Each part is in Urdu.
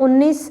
19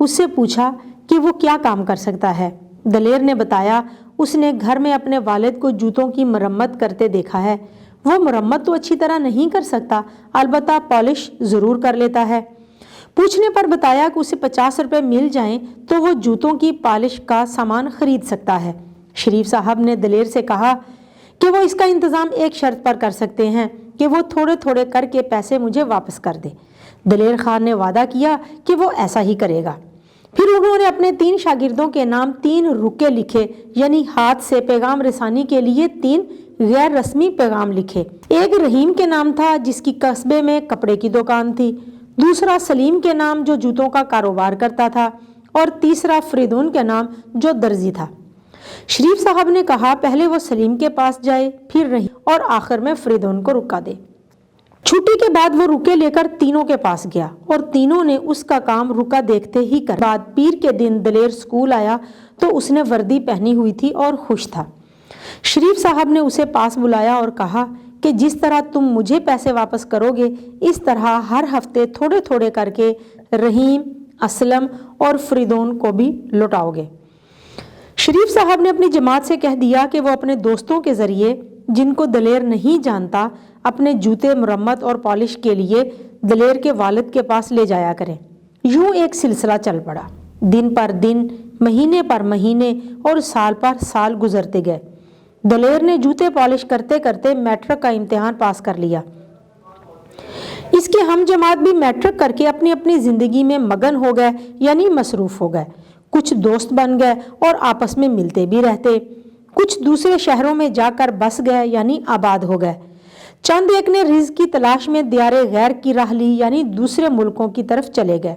اس سے پوچھا کہ وہ کیا کام کر سکتا ہے۔ دلیر نے بتایا اس نے گھر میں اپنے والد کو جوتوں کی مرمت کرتے دیکھا ہے۔ وہ مرمت تو اچھی طرح نہیں کر سکتا، البتہ پالش ضرور کر لیتا ہے۔ پوچھنے پر بتایا کہ اسے 50 روپے مل جائیں تو وہ جوتوں کی پالش کا سامان خرید سکتا ہے۔ شریف صاحب نے دلیر سے کہا کہ وہ اس کا انتظام ایک شرط پر کر سکتے ہیں کہ وہ تھوڑے تھوڑے کر کے پیسے مجھے واپس کر دے۔ دلیر خان نے وعدہ کیا کہ وہ ایسا ہی کرے گا۔ پھر انہوں نے اپنے 3 شاگردوں کے نام 3 رکے لکھے، یعنی ہاتھ سے پیغام رسانی کے لیے 3 غیر رسمی پیغام لکھے۔ ایک رحیم کے نام تھا جس کی قصبے میں کپڑے کی دکان تھی، دوسرا سلیم کے نام جو جوتوں کا کاروبار کرتا تھا، اور تیسرا فریدون کے نام جو درزی تھا۔ شریف صاحب نے کہا پہلے وہ سلیم کے پاس جائے، پھر رحیم اور آخر میں فریدون کو رکا دے۔ چھٹی کے بعد وہ رکے لے کر تینوں کے پاس گیا اور تینوں نے اس کا کام رکا دیکھتے ہی کر۔ بعد پیر کے دن دلیر اسکول آیا تو اس نے وردی پہنی ہوئی تھی اور خوش تھا۔ شریف صاحب نے اسے پاس بلایا اور کہا کہ جس طرح تم مجھے پیسے واپس کرو گے اس طرح ہر ہفتے تھوڑے تھوڑے کر کے رحیم، اسلم اور فریدون کو بھی لوٹاؤ گے۔ شریف صاحب نے اپنی جماعت سے کہہ دیا کہ وہ اپنے دوستوں کے ذریعے جن کو دلیر نہیں جانتا اپنے جوتے مرمت اور پالش کے لیے دلیر کے والد کے پاس لے جایا کریں۔ یوں ایک سلسلہ چل پڑا۔ دن پر دن، مہینے پر مہینے اور سال پر سال گزرتے گئے۔ دلیر نے جوتے پالش کرتے کرتے میٹرک کا امتحان پاس کر لیا۔ اس کے ہم جماعت بھی میٹرک کر کے اپنی اپنی زندگی میں مگن ہو گئے، یعنی مصروف ہو گئے۔ کچھ دوست بن گئے اور آپس میں ملتے بھی رہتے، کچھ دوسرے شہروں میں جا کر بس گئے یعنی آباد ہو گئے۔ چند ایک نے رزق کی تلاش میں دیار غیر کی راہ لی یعنی دوسرے ملکوں کی طرف چلے گئے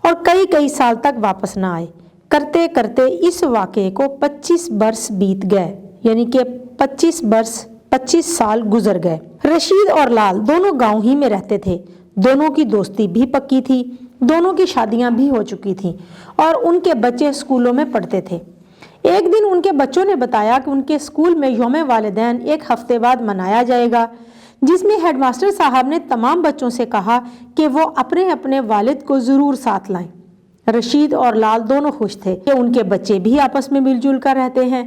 اور کئی سال تک واپس نہ آئے۔ کرتے کرتے اس واقعے کو 25 برس بیت گئے، یعنی کہ 25 سال گزر گئے۔ رشید اور لال دونوں گاؤں ہی میں رہتے تھے، دونوں کی دوستی بھی پکی تھی، دونوں کی شادیاں بھی ہو چکی تھیں اور ان کے بچے اسکولوں میں پڑھتے تھے۔ ایک دن ان کے بچوں نے بتایا کہ ان کے اسکول میں یوم والدین 1 ہفتے بعد منایا جائے گا، جس میں ہیڈ ماسٹر صاحب نے تمام بچوں سے کہا کہ وہ اپنے اپنے والد کو ضرور ساتھ لائیں۔ رشید اور لال دونوں خوش تھے کہ ان کے بچے بھی آپس میں مل جل کر رہتے ہیں۔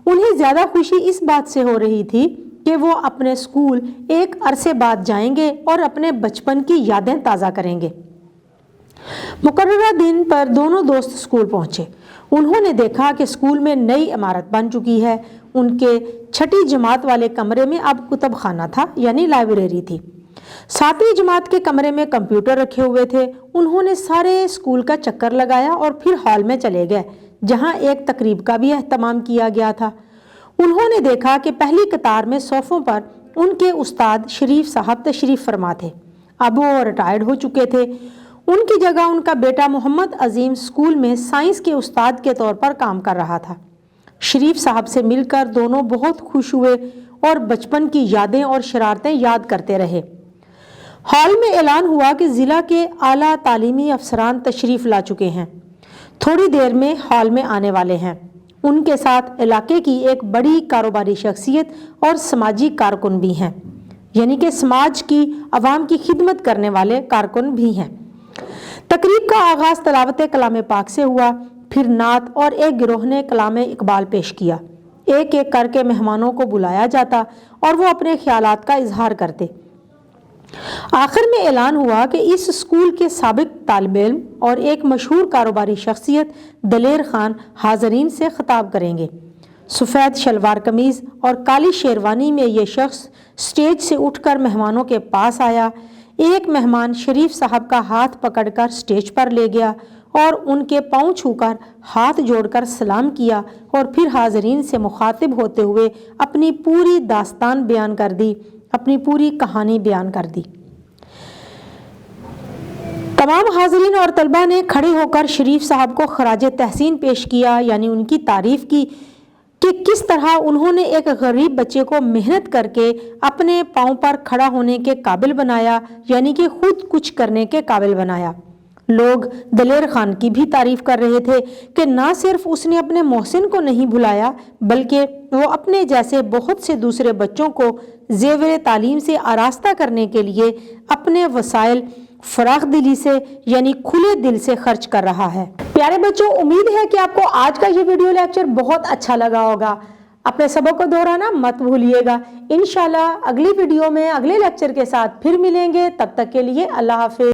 انہیں زیادہ خوشی اس بات سے ہو رہی تھی کہ وہ اپنے اسکول ایک عرصے بعد جائیں گے اور اپنے بچپن کی یادیں تازہ کریں گے۔ مقررہ دن پر دونوں دوست اسکول پہنچے۔ انہوں نے دیکھا کہ اسکول میں نئی عمارت بن چکی ہے۔ ان کے 6ٹھی جماعت والے کمرے میں اب کتب خانہ تھا، یعنی لائبریری تھی۔ 7ویں جماعت کے کمرے میں کمپیوٹر رکھے ہوئے تھے۔ انہوں نے سارے اسکول کا چکر لگایا اور پھر ہال میں چلے گئے جہاں ایک تقریب کا بھی اہتمام کیا گیا تھا۔ انہوں نے دیکھا کہ پہلی قطار میں صوفوں پر ان کے استاد شریف صاحب تشریف فرما تھے۔ اب وہ ریٹائرڈ ہو چکے تھے۔ ان کی جگہ ان کا بیٹا محمد عظیم اسکول میں سائنس کے استاد کے طور پر کام کر رہا تھا۔ شریف صاحب سے مل کر دونوں بہت خوش ہوئے اور بچپن کی یادیں اور شرارتیں یاد کرتے رہے۔ ہال میں اعلان ہوا کہ ضلع کے اعلیٰ تعلیمی افسران تشریف لا چکے ہیں، تھوڑی دیر میں ہال میں آنے والے ہیں۔ ان کے ساتھ علاقے کی ایک بڑی کاروباری شخصیت اور سماجی کارکن بھی ہیں، یعنی کہ سماج کی عوام کی خدمت کرنے والے کارکن بھی ہیں۔ تقریب کا آغاز تلاوت کلام پاک سے ہوا، پھر نعت اور ایک گروہ نے کلام اقبال پیش کیا۔ ایک ایک کر کے مہمانوں کو بلایا جاتا اور وہ اپنے خیالات کا اظہار کرتے۔ آخر میں اعلان ہوا کہ اس اسکول کے سابق طالب علم اور ایک مشہور کاروباری شخصیت دلیر خان حاضرین سے خطاب کریں گے۔ سفید شلوار قمیض اور کالی شیروانی میں یہ شخص اسٹیج سے اٹھ کر مہمانوں کے پاس آیا۔ ایک مہمان شریف صاحب کا ہاتھ پکڑ کر اسٹیج پر لے گیا اور ان کے پاؤں چھو کر ہاتھ جوڑ کر سلام کیا اور پھر حاضرین سے مخاطب ہوتے ہوئے اپنی پوری داستان بیان کر دی، اپنی پوری کہانی بیان کر دی۔ تمام حاضرین اور طلبہ نے کھڑے ہو کر شریف صاحب کو خراج تحسین پیش کیا، یعنی ان کی تعریف کی کہ کس طرح انہوں نے ایک غریب بچے کو محنت کر کے اپنے پاؤں پر کھڑا ہونے کے قابل بنایا، یعنی کہ خود کچھ کرنے کے قابل بنایا۔ لوگ دلیر خان کی بھی تعریف کر رہے تھے کہ نہ صرف اس نے اپنے محسن کو نہیں بھلایا بلکہ وہ اپنے جیسے بہت سے دوسرے بچوں کو زیور تعلیم سے آراستہ کرنے کے لیے اپنے وسائل فراخ دلی سے یعنی کھلے دل سے خرچ کر رہا ہے۔ پیارے بچوں، امید ہے کہ آپ کو آج کا یہ ویڈیو لیکچر بہت اچھا لگا ہوگا۔ اپنے سبق کو دہرانا مت بھولیے گا۔ انشاءاللہ اگلی ویڈیو میں اگلے لیکچر کے ساتھ پھر ملیں گے، تب تک کے لیے اللہ حافظ۔